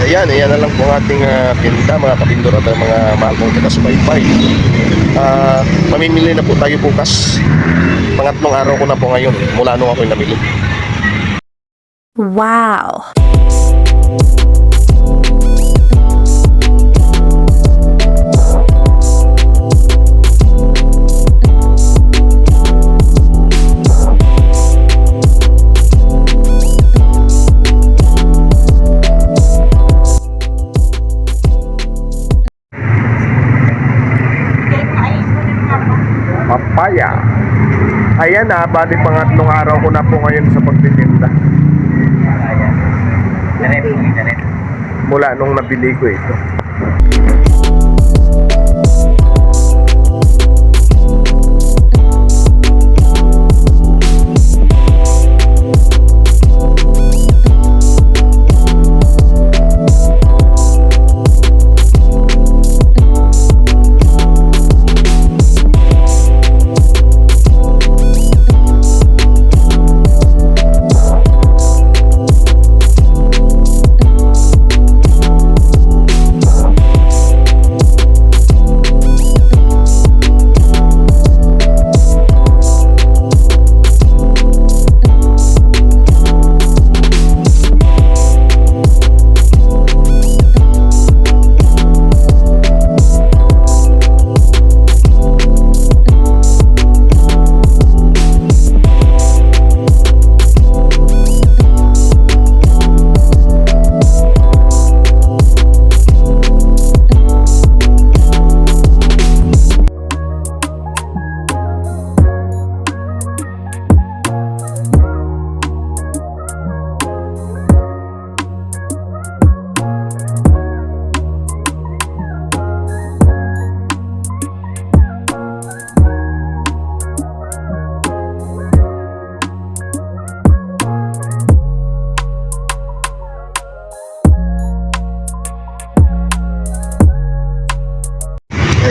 Ayan na lang po ang ating pinta, mga kapindor at mga mahal kong taga-subaybay. Mamimili na po tayo bukas. Pangatlong araw ko na po ngayon mula nung ako'y namili. Wow! Papaya. Ayan na, bali pangatlong araw ko na po ngayon sa pagtitinda. Mula nung nabili ko ito.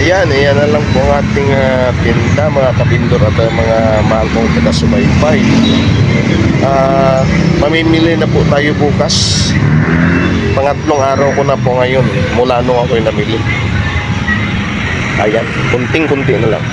Ayan na lang po ang ating pinta, mga kapindor at mga mahal kong taga-subaybay. Mamimili na po tayo bukas. Pangatlong araw ko na po ngayon mula nung ako'y namili. Ayan, kunting-kunti na lang.